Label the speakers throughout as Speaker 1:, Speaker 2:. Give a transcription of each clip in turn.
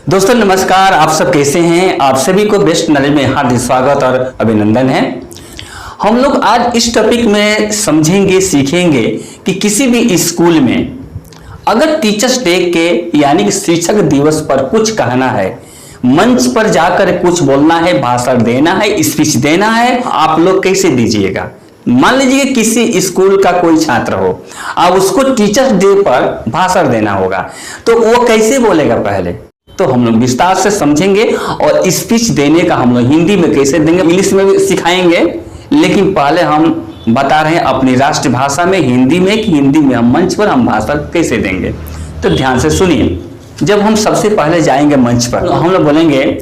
Speaker 1: दोस्तों नमस्कार, आप सब कैसे हैं। आप सभी को बेस्ट नॉलेज में हार्दिक स्वागत और अभिनंदन है। हम लोग आज इस टॉपिक में समझेंगे, सीखेंगे कि किसी भी स्कूल में अगर टीचर्स डे के यानी कि शिक्षक दिवस पर कुछ कहना है, मंच पर जाकर कुछ बोलना है, भाषण देना है, स्पीच देना है, आप लोग कैसे दीजिएगा। मान लीजिए किसी स्कूल का कोई छात्र हो, अब उसको टीचर्स डे पर भाषण देना होगा, तो वो कैसे बोलेगा पहले तो हम लोग विस्तार से समझेंगे। और स्पीच देने का हम लोग हिंदी में कैसे देंगे, इंग्लिश में भी सिखाएंगे, लेकिन पहले हम बता रहे हैं अपनी राष्ट्रभाषा में हिंदी में कि हिंदी में हम मंच पर हम भाषण कैसे देंगे। तो ध्यान से सुनिए। जब हम सबसे पहले जाएंगे मंच पर तो हम लोग बोलेंगे,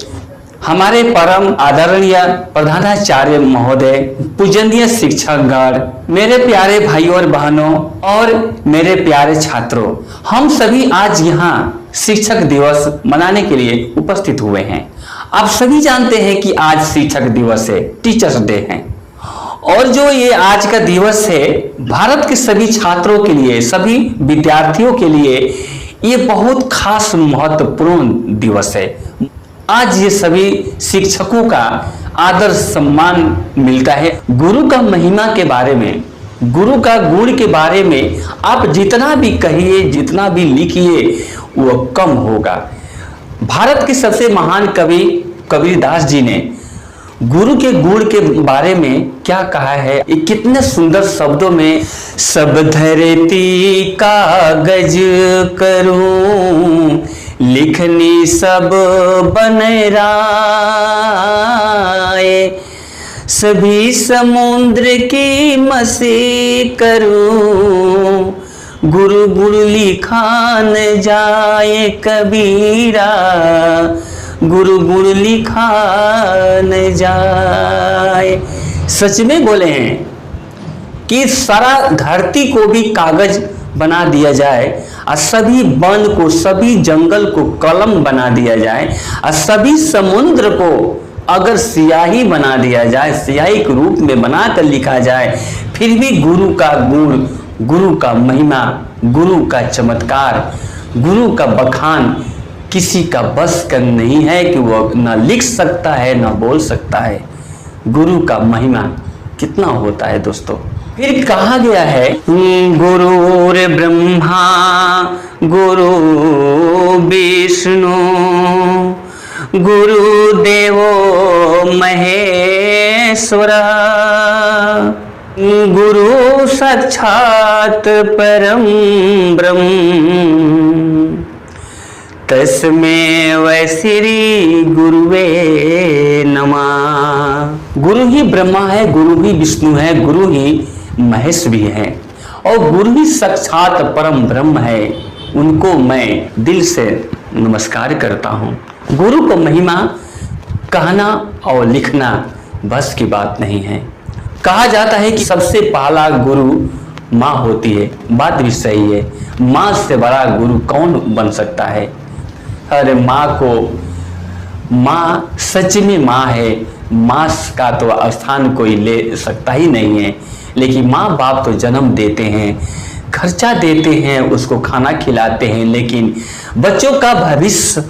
Speaker 1: हमारे परम आदरणीय प्रधानाचार्य महोदय, पूजनीय शिक्षकगण, मेरे प्यारे भाइयों और बहनों और मेरे प्यारे छात्रों, हम सभी आज यहाँ शिक्षक दिवस मनाने के लिए उपस्थित हुए हैं। आप सभी जानते हैं कि आज शिक्षक दिवस है, टीचर्स डे है। और जो ये आज का दिवस है, भारत के सभी छात्रों के लिए, सभी विद्यार्थियों के लिए ये बहुत खास महत्वपूर्ण दिवस है। आज ये सभी शिक्षकों का आदर सम्मान मिलता है। गुरु का महिमा के बारे में, गुरु का गुण के बारे में आप जितना भी कहिए, जितना भी लिखिए, वो कम होगा। भारत के सबसे महान कवि कबीरदास जी ने गुरु के गुण के बारे में क्या कहा है, ये कितने सुंदर शब्दों में, सब धरती कागज करूं, लिखनी सब बन राय, सभी समुद्र की मसी करूं, गुरु गुरु लिखा न जाए कबीरा, गुरु गुरु लिखा न जाए। सच में बोले हैं कि सारा धरती को भी कागज बना दिया जाए और सभी वन को, सभी जंगल को कलम बना दिया जाए और सभी समुद्र को अगर स्याही बना दिया जाए, स्याही के रूप में बनाकर लिखा जाए, फिर भी गुरु का गुण, गुरु का महिमा, गुरु का चमत्कार, गुरु का बखान किसी का बस का नहीं है कि वो ना लिख सकता है ना बोल सकता है। गुरु का महिमा कितना होता है दोस्तों। फिर कहा गया है, गुरुर ब्रह्मा गुरु विष्णु गुरुदेवो महेश्वर, गुरु साक्षात परम ब्रह्म, तस्मै वै श्री गुरुवे नमः। गुरु ही ब्रह्मा है, गुरु ही विष्णु है, गुरु ही महेश भी है और गुरु ही साक्षात परम ब्रह्म है। उनको मैं दिल से नमस्कार करता हूँ। गुरु को महिमा कहना और लिखना बस की बात नहीं है। कहा जाता है कि सबसे पहला गुरु माँ होती है। बात भी सही है। माँ से बड़ा गुरु कौन बन सकता है। अरे माँ को, माँ सच में माँ है, माँ का तो स्थान कोई ले सकता ही नहीं है। लेकिन माँ बाप तो जन्म देते हैं, खर्चा देते हैं, उसको खाना खिलाते हैं, लेकिन बच्चों का भविष्य,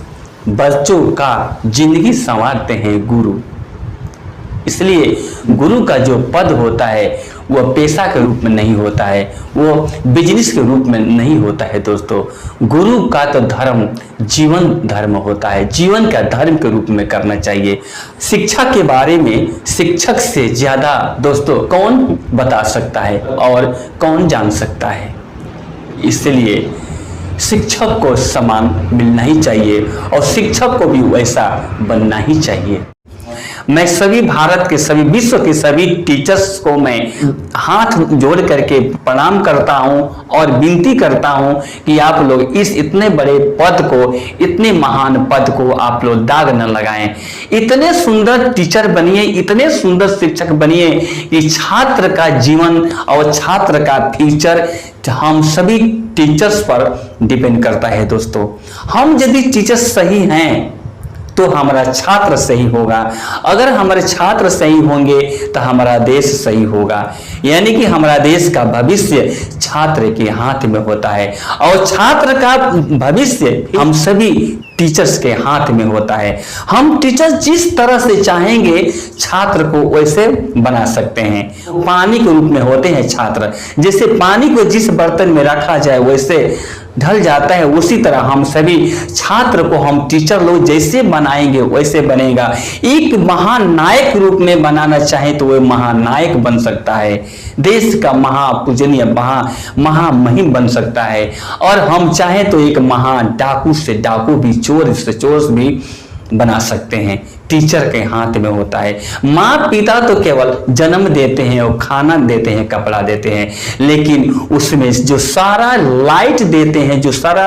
Speaker 1: बच्चों का जिंदगी संवारते हैं गुरु। इसलिए गुरु का जो पद होता है वह पैसा के रूप में नहीं होता है, वो बिजनेस के रूप में नहीं होता है दोस्तों। गुरु का तो धर्म जीवन धर्म होता है, जीवन का धर्म के रूप में करना चाहिए। शिक्षा के बारे में शिक्षक से ज्यादा दोस्तों कौन बता सकता है और कौन जान सकता है। इसलिए शिक्षक को सम्मान मिलना ही चाहिए और शिक्षक को भी वैसा बनना ही चाहिए। मैं सभी भारत के, सभी विश्व के सभी टीचर्स को मैं हाथ जोड़ करके प्रणाम करता हूं और विनती करता हूं कि आप लोग इस इतने बड़े पद को, इतने महान पद को आप लोग दाग न लगाएं। इतने सुंदर टीचर बनिए, इतने सुंदर शिक्षक बनिए कि छात्र का जीवन और छात्र का फ्यूचर हम सभी टीचर्स पर डिपेंड करता है दोस्तों। हम यदि टीचर्स सही हैं तो हमारा छात्र सही होगा। अगर हमारे छात्र सही होंगे तो हमारा देश सही होगा। यानी कि हमारा देश का भविष्य छात्र के हाथ में होता है और छात्र का भविष्य हम सभी टीचर्स के हाथ में होता है। हम टीचर जिस तरह से चाहेंगे छात्र को वैसे बना सकते हैं। पानी के रूप में होते हैं छात्र, जैसे पानी को जिस बर्तन में रखा जाए वैसे ढल जाता है, उसी तरह हम सभी छात्र को हम टीचर लोग जैसे बनाएंगे वैसे बनेगा। एक महानायक रूप में बनाना चाहे तो वह महानायक बन सकता है, देश का महापूजनीय महामहिम बन सकता है। और हम चाहें तो एक डाकू से डाकू भी, चोर से चोर भी बना सकते हैं। टीचर के हाथ में होता है। माँ पिता तो केवल जन्म देते हैं और खाना देते हैं, कपड़ा देते हैं, लेकिन उसमें जो सारा लाइट देते हैं, जो सारा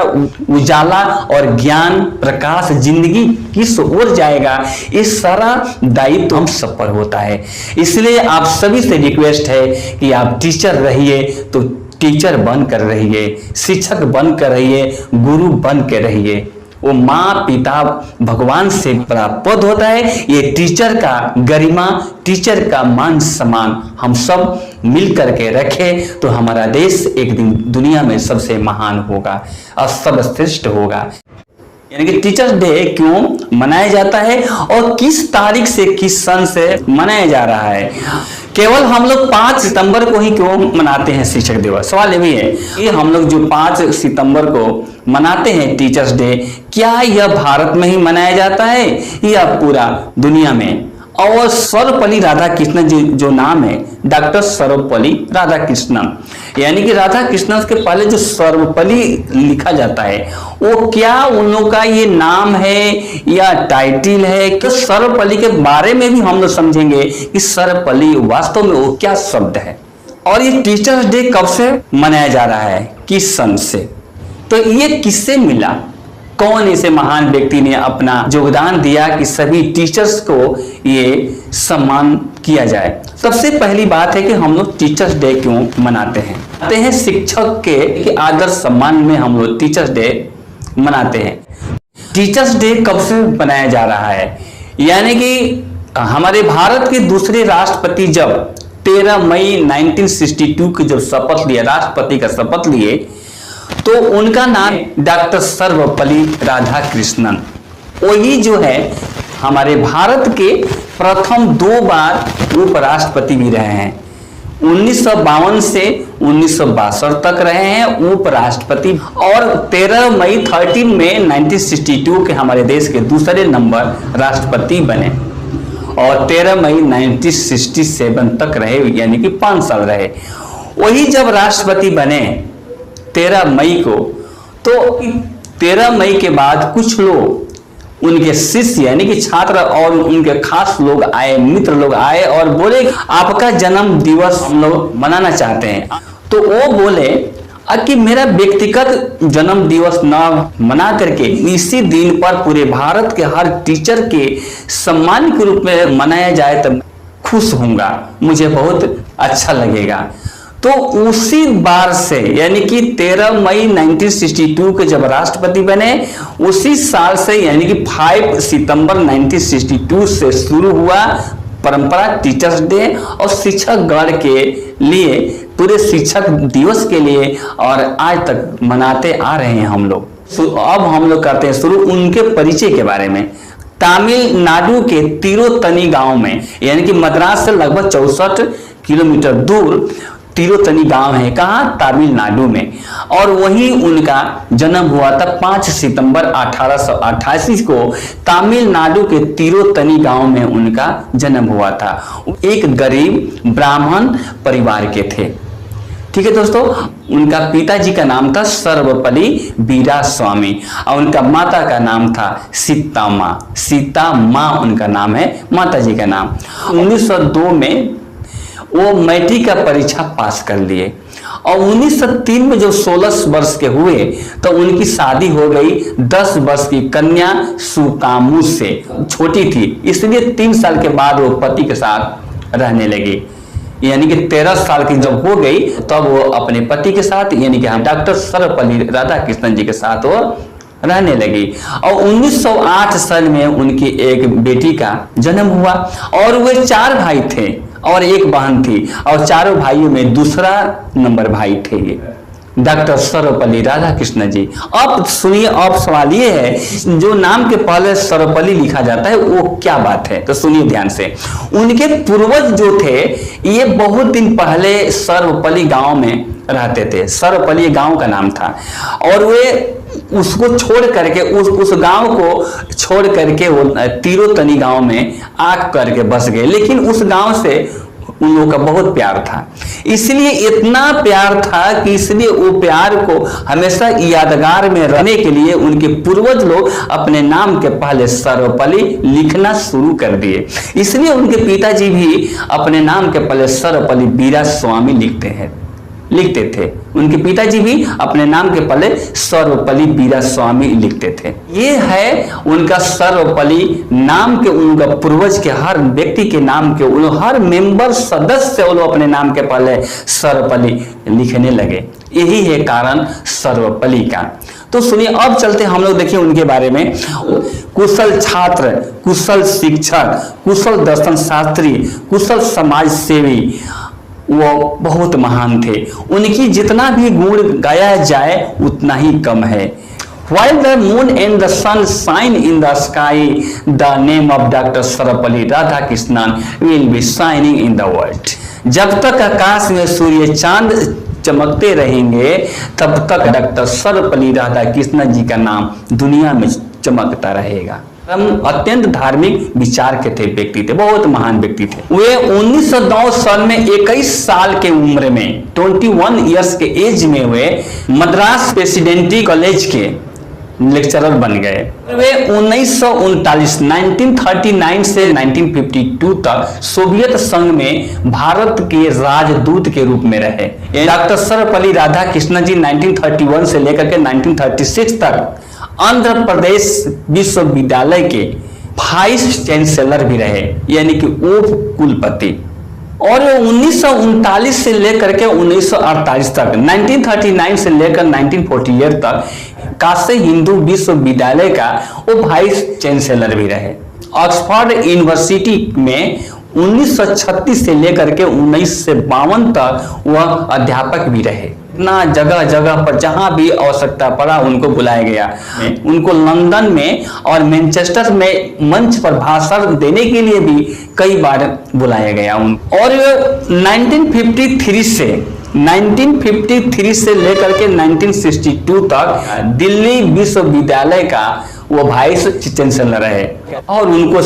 Speaker 1: उजाला और ज्ञान प्रकाश जिंदगी किस ओर जाएगा, इस सारा दायित्व हम सब पर होता है। इसलिए आप सभी से रिक्वेस्ट है कि आप टीचर रहिए तो टीचर बन कर रहिए, शिक्षक बन कर रहिए, गुरु बन के रहिए। वो माँ पिता भगवान से बड़ा पद होता है। ये टीचर का गरिमा, टीचर का मान सम्मान हम सब मिल करके रखें तो हमारा देश एक दिन दुनिया में सबसे महान होगा और सर्वश्रेष्ठ होगा। यानी कि टीचर्स डे क्यों मनाया जाता है और किस तारीख से, किस सन से मनाया जा रहा है। केवल हम लोग 5 सितंबर को ही क्यों मनाते हैं शिक्षक दिवस? सवाल ये भी है कि हम लोग जो 5 सितंबर को मनाते हैं टीचर्स डे, क्या यह भारत में ही मनाया जाता है या पूरा दुनिया में? और सर्वपल्ली राधाकृष्णन जो नाम है, डॉक्टर सर्वपल्ली राधाकृष्णन, यानी कि राधा कृष्णन के पहले जो सर्वपल्ली लिखा जाता है वो क्या उन लोग का ये नाम है या टाइटिल है? तो सर्वपल्ली के बारे में भी हम लोग समझेंगे कि सर्वपल्ली वास्तव में वो क्या शब्द है। और ये टीचर्स डे कब से मनाया जा रहा है, किस सन से? तो ये किससे मिला? कौन ऐसे महान व्यक्ति ने अपना योगदान दिया कि सभी टीचर्स को ये सम्मान किया जाए? सबसे पहली बात है कि हम लोग टीचर्स डे क्यों मनाते हैं? शिक्षक के आदर सम्मान में हम लोग टीचर्स डे मनाते हैं। टीचर्स डे कब से मनाया जा रहा है? यानी कि हमारे भारत के दूसरे राष्ट्रपति जब 13 मई 1962 के जब शपथ लिया, राष्ट्रपति का शपथ लिए, तो उनका नाम डॉक्टर सर्वपल्ली राधाकृष्णन। वही जो है हमारे भारत के प्रथम 2 बार उपराष्ट्रपति भी रहे हैं। 1952 से 1962 तक रहे हैं उपराष्ट्रपति। और 13 मई 13 में 1962 के हमारे देश के दूसरे नंबर राष्ट्रपति बने और 13 मई 1967 तक रहे, यानी कि 5 साल रहे। वही जब राष्ट्रपति बने 13 मई को, तो 13 मई के बाद कुछ लोग उनके शिष्य यानी कि छात्र और उनके खास लोग आए, मित्र लोग आए और बोले आपका जन्म दिवस हम लोग मनाना चाहते हैं। तो वो बोले कि मेरा व्यक्तिगत जन्म दिवस न मना करके इसी दिन पर पूरे भारत के हर टीचर के सम्मान के रूप में मनाया जाए तो खुश होऊंगा, मुझे बहुत अच्छा लगेगा। तो उसी बार से यानी कि 13 मई 1962 के जब राष्ट्रपति बने, उसी साल से यानी कि 5 सितंबर 1962 से शुरू हुआ परंपरा टीचर्स डे और शिक्षक गण के लिए, पूरे शिक्षक दिवस के लिए, और आज तक मनाते आ रहे हैं हम लोग। अब हम लोग करते हैं शुरू उनके परिचय के बारे में। तमिलनाडु के तिरुतनी गांव में, यानी कि मद्रास से लगभग 64 किलोमीटर दूर तिरुतनी गांव है, कहाँ? तमिलनाडु में। और वहीं उनका जन्म हुआ था 5 सितंबर 1888 को तमिलनाडु के तिरुतनी गांव में उनका जन्म हुआ था। एक गरीब ब्राह्मण परिवार के थे। ठीक है दोस्तों, उनका पिताजी का नाम था सर्वपल्ली वीरास्वामी और उनका माता का नाम था सीता माँ। सीता माँ उनका नाम है, माता जी का नाम। 1902 में वो मैट्रिक का परीक्षा पास कर लिए और 1903 में जब 16 वर्ष के हुए तो उनकी शादी हो गई 10 वर्ष की कन्या सुकामू से। छोटी थी इसलिए 3 साल के बाद वो पति के साथ रहने लगी। यानी कि 13 साल की जब हो गई तब वो अपने पति के साथ यानी कि डॉक्टर सर्वपल्ली राधाकृष्णन जी के साथ वो रहने लगी। और 1908 साल में उनकी एक बेटी का जन्म हुआ और वे 4 भाई थे और 1 बहन थी और चारों भाइयों में दूसरा नंबर भाई थे ये। डॉक्टर सर्वपल्ली राधाकृष्णन जी। अब सुनिए, अब सवाल ये है, जो नाम के पहले सर्वपल्ली लिखा जाता है वो क्या बात है, तो सुनिए ध्यान से। उनके पूर्वज जो थे ये बहुत दिन पहले सर्वपल्ली गांव में रहते थे। सर्वपल्ली गांव का नाम था और वे उसको छोड़ करके उस गांव को छोड़ करके वो तीरोतनी गांव में आग करके बस गए। लेकिन उस गांव से उन लोगों का बहुत प्यार था, इसलिए इतना प्यार था कि इसलिए वो प्यार को हमेशा यादगार में रहने के लिए उनके पूर्वज लोग अपने नाम के पहले सर्वपल्ली लिखना शुरू कर दिए। इसलिए उनके पिताजी भी अपने नाम के पहले सर्वपल्ली वीरास्वामी लिखते थे। उनके पिताजी भी अपने नाम के पहले सर्वपल्ली वीरास्वामी लिखते थे। ये है उनका सर्वपल्ली नाम के, उनका पूर्वज के हर व्यक्ति के नाम के हर मेंबर सदस्य वो अपने नाम के पहले सर्वपल्ली लिखने लगे। यही है कारण सर्वपल्ली का। तो सुनिए, अब चलते हम लोग देखिए उनके बारे में। कुशल छात्र, कुशल शिक्षक, कुशल दर्शन शास्त्री, कुशल समाज सेवी, वो बहुत महान थे। उनकी जितना भी गुण गाया जाए उतना ही कम है। While the moon and the sun shine in the sky, the name of Dr. Sarvepalli Radhakrishnan will be shining in the world. जब तक आकाश में सूर्य चांद चमकते रहेंगे तब तक डॉक्टर सर्वपल्ली राधाकृष्णन जी का नाम दुनिया में चमकता रहेगा। हम अत्यंत धार्मिक विचार के थे व्यक्ति थे, बहुत महान व्यक्ति थे। वे 1909 साल में 21 साल के उम्र में 21 इयर्स के एज में वे मद्रास प्रेसिडेंसी कॉलेज के लेक्चरर बन गए। वे 1939 से 1952 तक सोवियत संघ में भारत के राजदूत के रूप में रहे। डॉक्टर सर्वपल्ली राधाकृष्णन जी 1931 से लेकर के 1936 तक आंध्र प्रदेश विश्वविद्यालय के वाइस चांसलर भी रहे, यानी कि उप कुलपति। और 1939 से लेकर के 1948 तक, 1939 से लेकर 1948 तक काशी हिंदू विश्वविद्यालय का वो वाइस चांसलर भी रहे। ऑक्सफोर्ड यूनिवर्सिटी में 1936 से लेकर के 1952 तक वह अध्यापक भी रहे। इतना जगह जगह पर जहां भी आवश्यकता पड़ा उनको बुलाया गया। उनको लंदन में और मैनचेस्टर में मंच पर भाषण देने के लिए भी कई बार बुलाया गया। और 1953 से लेकर के 1962 तक दिल्ली विश्वविद्यालय का वो वाइस चांसलर रहे। और उनको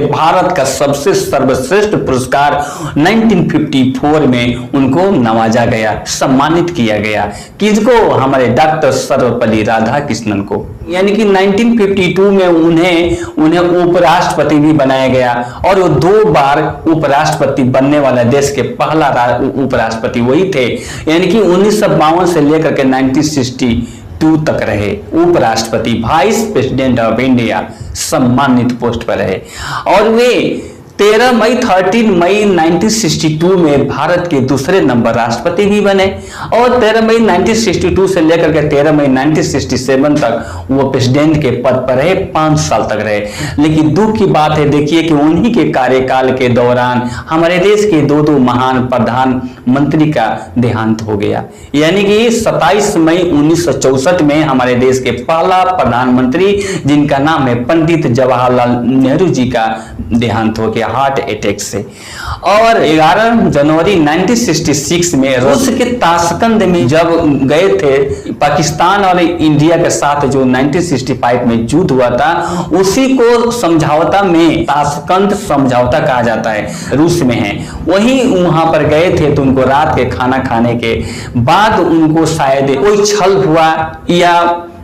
Speaker 1: भारत का सबसे सर्वश्रेष्ठ पुरस्कार 1954 में उनको नवाजा गया, सम्मानित किया गया। किसको? हमारे डॉक्टर सर्वपल्ली राधाकृष्णन को। यानी कि 1952 में उन्हें उपराष्ट्रपति भी बनाया गया और वो 2 बार उपराष्ट्रपति बनने वाला देश के पहला उपराष्ट्रपति वही थे। यानी कि 1952 से लेकर के 1962 तक रहे उपराष्ट्रपति, वाइस प्रेसिडेंट ऑफ इंडिया, सम्मानित पोस्ट पर रहे। और वे 13 मई 1962 में भारत के दूसरे नंबर राष्ट्रपति भी बने। और 13 मई 1962 से लेकर के 13 मई 1967 तक वो प्रेसिडेंट के पद पर रहे, 5 साल तक रहे। लेकिन दुख की बात है, देखिए कि उन्हीं के कार्यकाल के दौरान हमारे देश के 2 महान प्रधानमंत्री का देहांत हो गया। यानी कि 27 मई 1964 में हमारे देश के पहला प्रधानमंत्री, जिनका नाम है पंडित जवाहरलाल नेहरू जी का देहांत हो गया हार्ट अटैक से। और 11 जनवरी 1966 में रूस के ताशकंद में जब गए थे, पाकिस्तान और इंडिया के साथ जो 1965 में युद्ध हुआ था, उसी को समझौता में ताशकंद समझौता कहा जाता है, रूस में है। वहीं वहां पर गए थे तो उनको रात के खाना खाने के बाद उनको शायद कोई छल हुआ या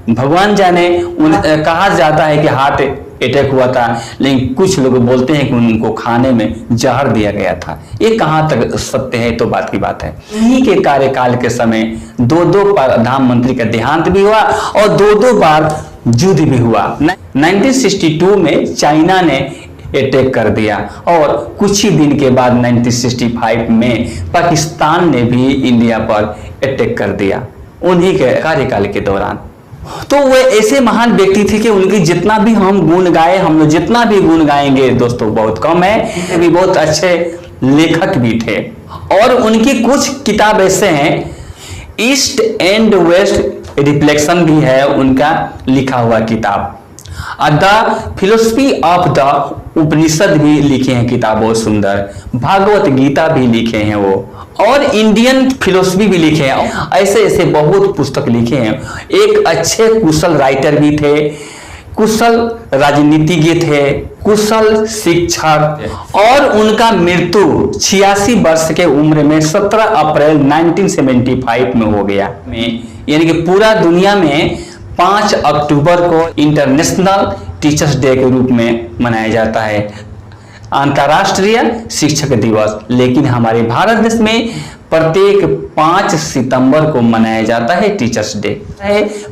Speaker 1: भगवान जाने, कहा जाता है कि हार्ट अटैक हुआ था। लेकिन कुछ लोग बोलते हैं कि उनको खाने में जहर दिया गया था। ये कहां तक सत्य है तो बात की बात है। इन्हीं के कार्यकाल के समय 2 प्रधानमंत्री का देहांत भी हुआ और 2 बार युद्ध भी हुआ। 1962 में चाइना ने अटैक कर दिया और कुछ ही दिन के बाद 1965 में पाकिस्तान ने भी इंडिया पर अटैक कर दिया, उन्हीं के कार्यकाल के दौरान। तो वे ऐसे महान व्यक्ति थे कि उनकी जितना भी हम गुण गाए, हम लोग जितना भी गुण गाएंगे दोस्तों बहुत कम है। वे भी बहुत अच्छे लेखक भी थे और उनकी कुछ किताब ऐसे हैं, ईस्ट एंड वेस्ट रिफ्लेक्शन भी है उनका लिखा हुआ किताब। द फिलोसफी ऑफ द उपनिषद भी लिखे हैं किताब, बहुत सुंदर। भागवत गीता भी लिखे हैं वो, और इंडियन फिलोसफी भी लिखे हैं। ऐसे ऐसे बहुत पुस्तक लिखे हैं। एक अच्छे कुशल राइटर भी थे, कुशल राजनीतिज्ञ थे, कुशल शिक्षक, और उनका मृत्यु 86 वर्ष के उम्र में 17 अप्रैल 1975 में हो गया। यानी कि पूरा दुनिया में 5 अक्टूबर को इंटरनेशनल टीचर्स डे के रूप में मनाया जाता है, अंतर्राष्ट्रीय शिक्षक दिवस। लेकिन हमारे भारत देश में प्रत्येक 5 सितंबर को मनाया जाता है टीचर्स डे।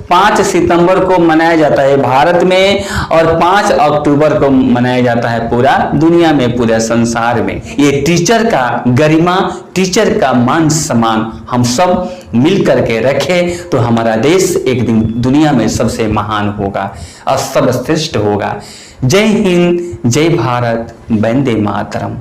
Speaker 1: 5 सितंबर को मनाया जाता है भारत में, और 5 अक्टूबर को मनाया जाता है पूरा दुनिया में, पूरे संसार में। ये टीचर का गरिमा, टीचर का मान सम्मान हम सब मिल करके रखें तो हमारा देश एक दिन दुनिया में सबसे महान होगा और सर्वश्रेष्ठ होगा। जय हिंद, जय भारत, वंदे मातरम।